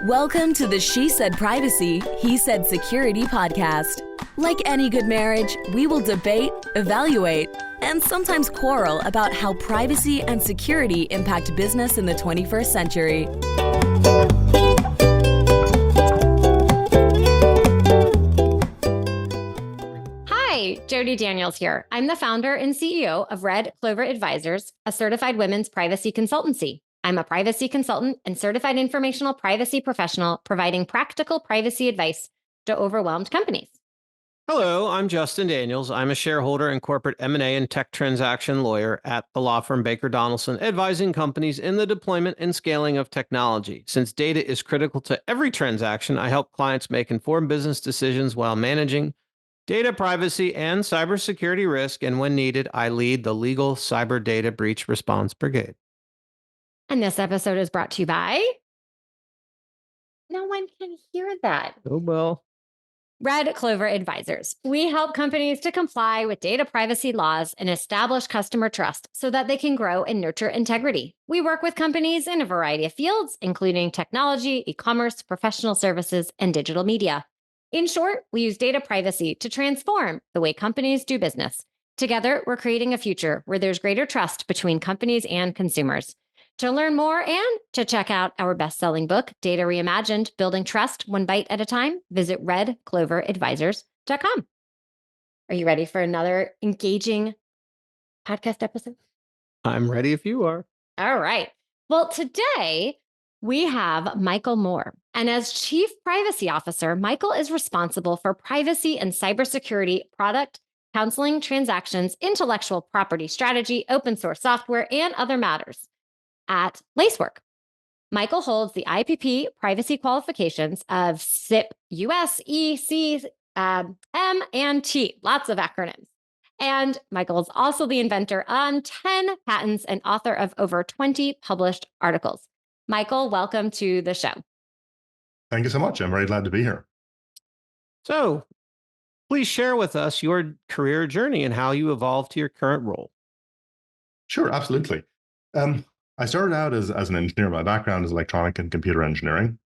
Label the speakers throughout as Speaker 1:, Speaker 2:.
Speaker 1: Welcome to the She Said Privacy, He Said Security podcast. Like any good marriage, we will debate, evaluate, and sometimes quarrel about how privacy and security impact business in the 21st century.
Speaker 2: Hi, Jody Daniels here. I'm the founder and CEO of Red Clover Advisors, a certified women's privacy consultancy. I'm a privacy consultant and certified informational privacy professional providing practical privacy advice to overwhelmed companies.
Speaker 3: Hello, I'm Justin Daniels. I'm a shareholder and corporate M&A and tech transaction lawyer at the law firm Baker Donaldson, advising companies in the deployment and scaling of technology. Since data is critical to every transaction, I help clients make informed business decisions while managing data privacy and cybersecurity risk, and when needed, I lead the legal cyber data breach response brigade.
Speaker 2: And this episode is brought to you by... No one can hear that.
Speaker 3: Oh, well.
Speaker 2: Red Clover Advisors. We help companies to comply with data privacy laws and establish customer trust so that they can grow and nurture integrity. We work with companies in a variety of fields, including technology, e-commerce, professional services, and digital media. In short, we use data privacy to transform the way companies do business. Together, we're creating a future where there's greater trust between companies and consumers. To learn more and to check out our best-selling book, Data Reimagined, Building Trust One Bite at a Time, visit redcloveradvisors.com. Are you ready for another engaging podcast episode?
Speaker 3: I'm ready if you are.
Speaker 2: All right. Well, today we have Michael Moore. And as Chief Privacy Officer, Michael is responsible for privacy and cybersecurity product counseling, transactions, intellectual property strategy, open source software, and other matters at Lacework. Michael holds the IAPP privacy qualifications of CIPP-US, E, C, M, and T. Lots of acronyms. And Michael is also the inventor on 10 patents and author of over 20 published articles. Michael, welcome to the show.
Speaker 4: Thank you so much. I'm very glad to be here.
Speaker 3: So, please share with us your career journey and how you evolved to your current role.
Speaker 4: Sure, absolutely. I started out as an engineer. My background is electronic and computer engineering,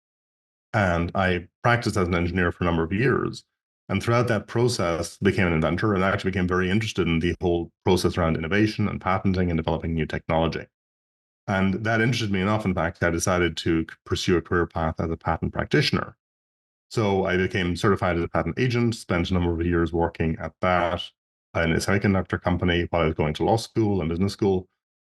Speaker 4: and I practiced as an engineer for a number of years. And throughout that process, became an inventor and actually became very interested in the whole process around innovation and patenting and developing new technology. And that interested me enough, in fact, I decided to pursue a career path as a patent practitioner. So I became certified as a patent agent, spent a number of years working at that in a semiconductor company while I was going to law school and business school.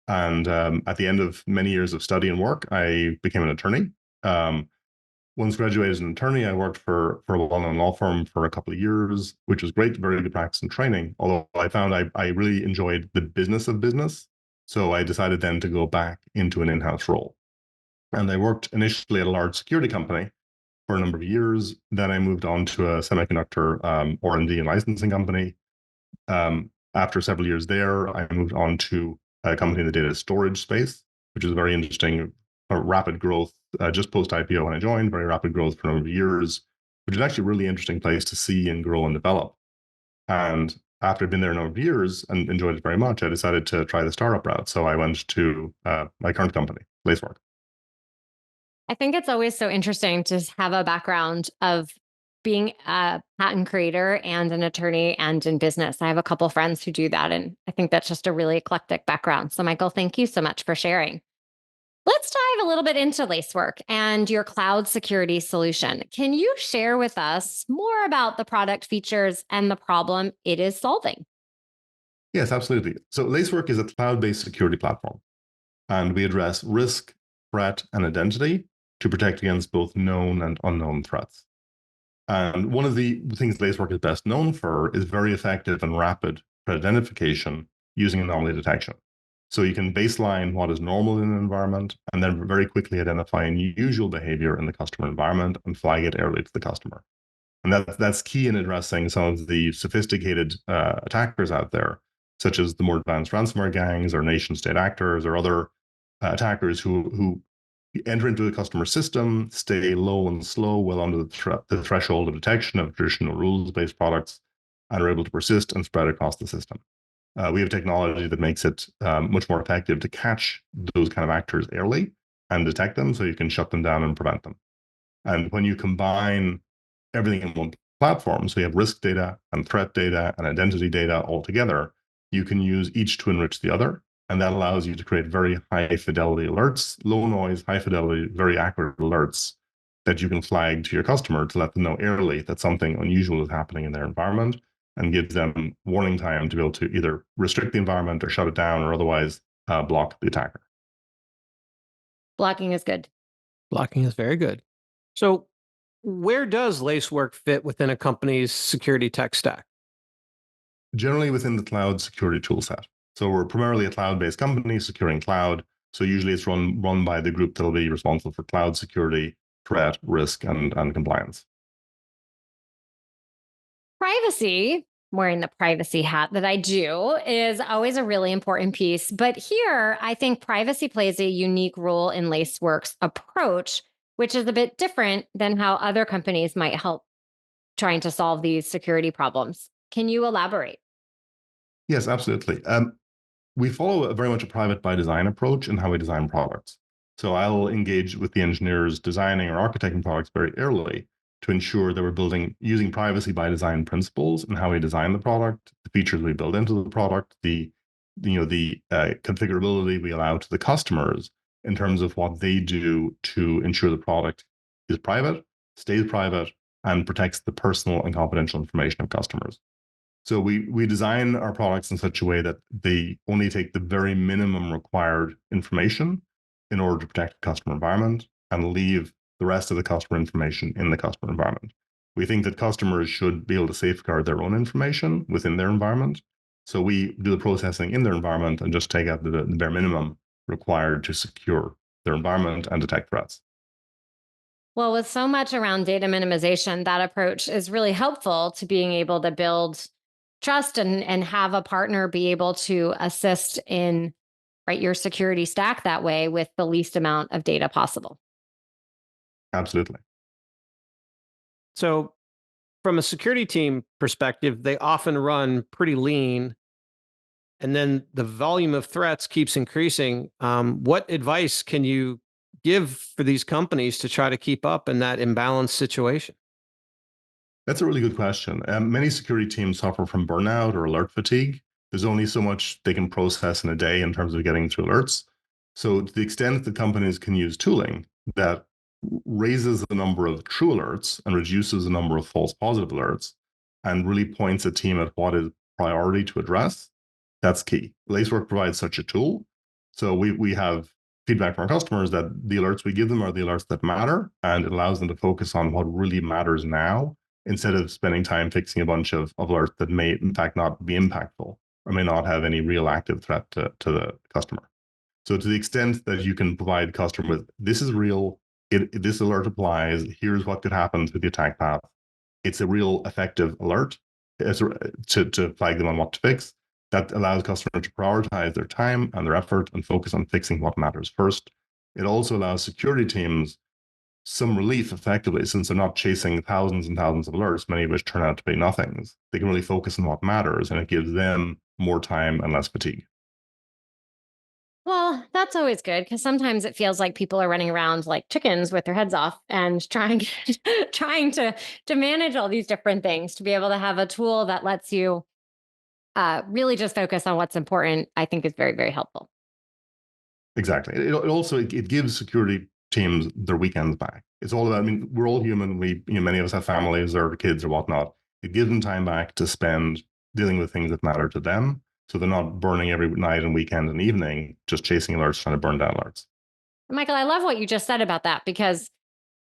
Speaker 4: And at the end of many years of study and work, I became an attorney. Once graduated as an attorney, I worked for a well-known law firm for a couple of years, which was great, very good practice and training. Although I found I really enjoyed the business of business. So I decided then to go back into an in-house role. And I worked initially at a large security company for a number of years. Then I moved on to a semiconductor R&D and licensing company. After several years there, I moved on to a company in the data storage space, which is very interesting, rapid growth, just post-IPO when I joined, very rapid growth for a number of years, which is actually a really interesting place to see and grow and develop. And after I'd been there a number of years and enjoyed it very much, I decided to try the startup route. So I went to my current company, Lacework.
Speaker 2: I think it's always so interesting to have a background of being a patent creator and an attorney and in business. I have a couple friends who do that, and I think that's just a really eclectic background. So Michael, thank you so much for sharing. Let's dive a little bit into Lacework and your cloud security solution. Can you share with us more about the product features and the problem it is solving?
Speaker 4: Yes, absolutely. So Lacework is a cloud-based security platform, and we address risk, threat, and identity to protect against both known and unknown threats. And one of the things Lacework is best known for is very effective and rapid threat identification using anomaly detection. So you can baseline what is normal in an environment and then very quickly identify unusual behavior in the customer environment and flag it early to the customer. And that's key in addressing some of the sophisticated attackers out there, such as the more advanced ransomware gangs or nation-state actors or other attackers who enter into the customer system, stay low and slow, well under the threshold of detection of traditional rules-based products, and are able to persist and spread across the system. We have technology that makes it much more effective to catch those kind of actors early and detect them so you can shut them down and prevent them. And when you combine everything in one platform, so you have risk data and threat data and identity data all together, you can use each to enrich the other. And that allows you to create very high fidelity alerts, low noise, high fidelity, very accurate alerts that you can flag to your customer to let them know early that something unusual is happening in their environment, and gives them warning time to be able to either restrict the environment or shut it down or otherwise block the attacker.
Speaker 2: Blocking is good.
Speaker 3: Blocking is very good. So, where does Lacework fit within a company's security tech stack?
Speaker 4: Generally within the cloud security toolset. So we're primarily a cloud-based company securing cloud. So usually it's run by the group that will be responsible for cloud security, threat, risk, and compliance.
Speaker 2: Privacy, wearing the privacy hat that I do, is always a really important piece. But here, I think privacy plays a unique role in Lacework's approach, which is a bit different than how other companies might help trying to solve these security problems. Can you elaborate?
Speaker 4: Yes, absolutely. We follow very much a private by design approach in how we design products. So I'll engage with the engineers designing or architecting products very early to ensure that we're using privacy by design principles in how we design the product, the features we build into the product, the configurability we allow to the customers in terms of what they do to ensure the product is private, stays private, and protects the personal and confidential information of customers. So we design our products in such a way that they only take the very minimum required information in order to protect the customer environment and leave the rest of the customer information in the customer environment. We think that customers should be able to safeguard their own information within their environment. So we do the processing in their environment and just take out the bare minimum required to secure their environment and detect threats.
Speaker 2: Well, with so much around data minimization, that approach is really helpful to being able to build trust and have a partner be able to assist in your security stack that way with the least amount of data possible.
Speaker 4: Absolutely.
Speaker 3: So, from a security team perspective, they often run pretty lean, and then the volume of threats keeps increasing. What advice can you give for these companies to try to keep up in that imbalanced situation?
Speaker 4: That's a really good question. Many security teams suffer from burnout or alert fatigue. There's only so much they can process in a day in terms of getting through alerts. So, to the extent that companies can use tooling that raises the number of true alerts and reduces the number of false positive alerts, and really points a team at what is priority to address, that's key. Lacework provides such a tool. So, we have feedback from our customers that the alerts we give them are the alerts that matter, and it allows them to focus on what really matters now instead of spending time fixing a bunch of alerts that may, in fact, not be impactful or may not have any real active threat to the customer. So to the extent that you can provide customer with, this is real, this alert applies, here's what could happen through the attack path, it's a real effective alert to flag them on what to fix, that allows customers to prioritize their time and their effort and focus on fixing what matters first. It also allows security teams some relief effectively, since they're not chasing thousands and thousands of alerts, many of which turn out to be nothings. They can really focus on what matters, and it gives them more time and less fatigue.
Speaker 2: Well, that's always good because sometimes it feels like people are running around like chickens with their heads off and trying trying to manage all these different things. To be able to have a tool that lets you really just focus on what's important, I think is very, very helpful.
Speaker 4: Exactly. It also it gives security teams their weekends back. It's all about. I mean, we're all human. Many of us have families or kids or whatnot. It gives them time back to spend dealing with things that matter to them, so they're not burning every night and weekend and evening just chasing alerts, trying to burn down alerts.
Speaker 2: Michael, I love what you just said about that because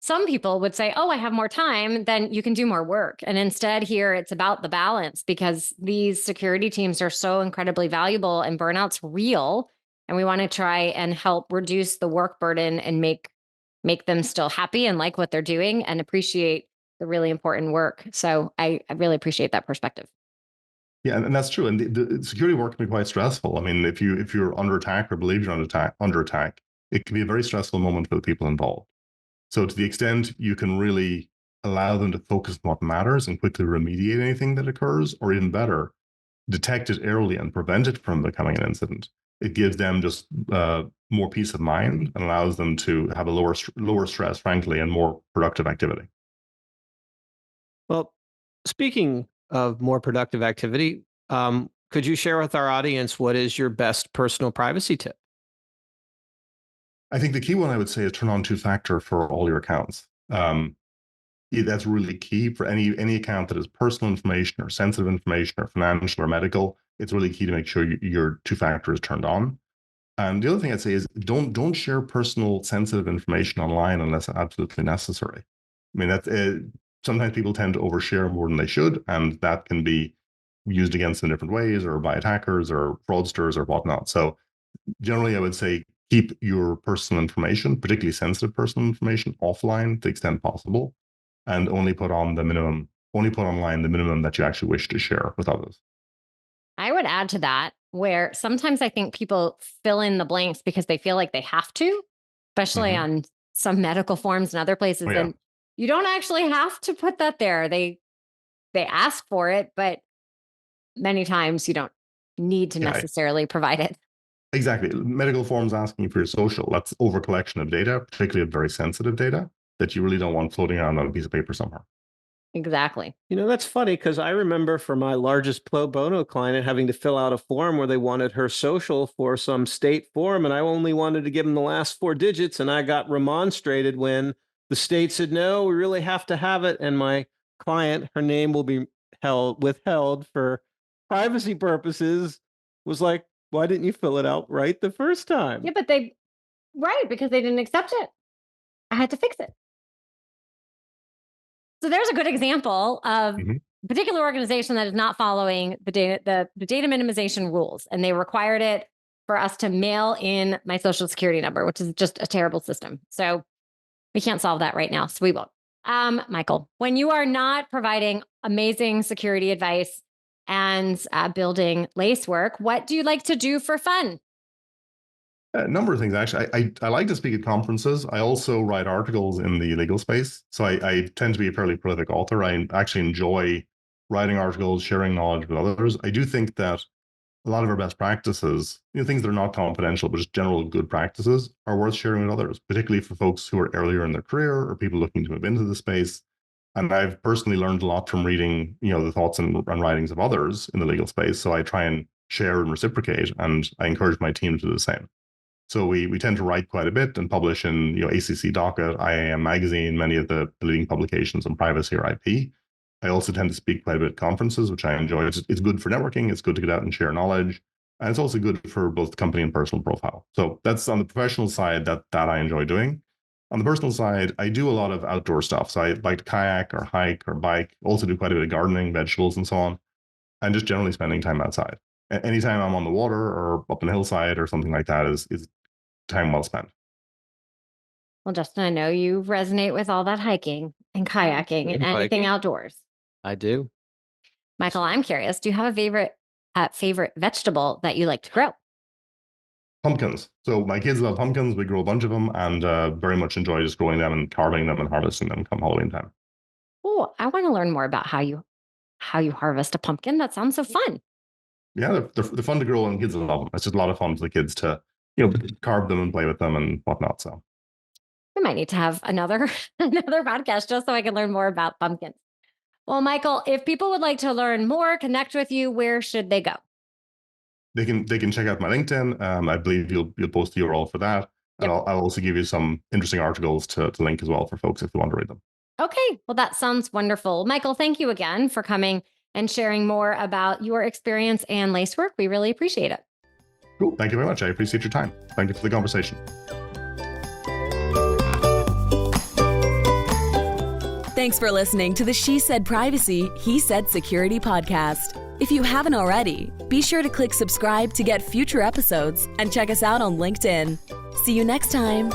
Speaker 2: some people would say, oh, I have more time, then you can do more work. And instead, here it's about the balance because these security teams are so incredibly valuable and burnout's real. And we want to try and help reduce the work burden and make them still happy and like what they're doing and appreciate the really important work. So I really appreciate that perspective.
Speaker 4: Yeah, and that's true. And the security work can be quite stressful. I mean, if you're under attack or believe you're under attack, it can be a very stressful moment for the people involved. So to the extent you can really allow them to focus on what matters and quickly remediate anything that occurs, or even better, detect it early and prevent it from becoming an incident, It gives them just more peace of mind and allows them to have a lower stress, frankly, and more productive activity.
Speaker 3: Well, speaking of more productive activity, could you share with our audience what is your best personal privacy tip?
Speaker 4: I think the key one I would say is turn on two-factor for all your accounts. That's really key for any account that is personal information or sensitive information or financial or medical. It's really key to make sure your two-factor is turned on. And the other thing I'd say is don't share personal sensitive information online unless absolutely necessary. I mean, that's sometimes people tend to overshare more than they should, and that can be used against them in different ways or by attackers or fraudsters or whatnot. So generally, I would say keep your personal information, particularly sensitive personal information, offline to the extent possible, and only put online the minimum that you actually wish to share with others.
Speaker 2: I would add to that, where sometimes I think people fill in the blanks because they feel like they have to, especially on some medical forms and other places.
Speaker 4: Oh, yeah.
Speaker 2: And you don't actually have to put that there. They ask for it, but many times you don't need to necessarily provide it.
Speaker 4: Exactly. Medical forms asking for your social, that's over collection of data, particularly of very sensitive data that you really don't want floating around on a piece of paper somewhere.
Speaker 2: Exactly.
Speaker 3: That's funny because I remember for my largest pro bono client having to fill out a form where they wanted her social for some state form, and I only wanted to give them the last 4 digits, and I got remonstrated when the state said, no, we really have to have it. And my client, her name will be withheld for privacy purposes, was like, why didn't you fill it out right the first time?
Speaker 2: Yeah, but because they didn't accept it. I had to fix it. So there's a good example of a particular organization that is not following the data minimization rules, and they required it for us to mail in my social security number, which is just a terrible system. So we can't solve that right now, so we won't. Michael, when you are not providing amazing security advice and building Lacework, what do you like to do for fun?
Speaker 4: A number of things, actually. I like to speak at conferences. I also write articles in the legal space. So I tend to be a fairly prolific author. I actually enjoy writing articles, sharing knowledge with others. I do think that a lot of our best practices, things that are not confidential, but just general good practices, are worth sharing with others, particularly for folks who are earlier in their career or people looking to move into the space. And I've personally learned a lot from reading, the thoughts and writings of others in the legal space. So I try and share and reciprocate, and I encourage my team to do the same. So we tend to write quite a bit and publish in ACC Docket, IAM Magazine, many of the leading publications on privacy or IP. I also tend to speak quite a bit at conferences, which I enjoy. It's good for networking. It's good to get out and share knowledge. And it's also good for both company and personal profile. So that's on the professional side that I enjoy doing. On the personal side, I do a lot of outdoor stuff. So I like to kayak or hike or bike, also do quite a bit of gardening, vegetables and so on, and just generally spending time outside. Anytime I'm on the water or up on a hillside or something like that is time well spent.
Speaker 2: Well, Justin, I know you resonate with all that hiking and kayaking and anything outdoors.
Speaker 3: I do.
Speaker 2: Michael, I'm curious. Do you have a favorite vegetable that you like to grow?
Speaker 4: Pumpkins. So my kids love pumpkins. We grow a bunch of them and very much enjoy just growing them and carving them and harvesting them come Halloween time.
Speaker 2: Oh, I want to learn more about how you harvest a pumpkin. That sounds so fun.
Speaker 4: Yeah, they're fun to grow and kids love them. It's just a lot of fun for the kids to carve them and play with them and whatnot. So
Speaker 2: we might need to have another podcast just so I can learn more about pumpkins. Well, Michael, if people would like to learn more, connect with you, where should they go?
Speaker 4: They can check out my LinkedIn. I believe you'll post the URL for that. And I'll also give you some interesting articles to link as well for folks if you want to read them.
Speaker 2: Okay, well, that sounds wonderful. Michael, thank you again for coming and sharing more about your experience and Lacework. We really appreciate it.
Speaker 4: Cool. Thank you very much. I appreciate your time. Thank you for the conversation.
Speaker 1: Thanks for listening to the She Said Privacy, He Said Security podcast. If you haven't already, be sure to click subscribe to get future episodes and check us out on LinkedIn. See you next time.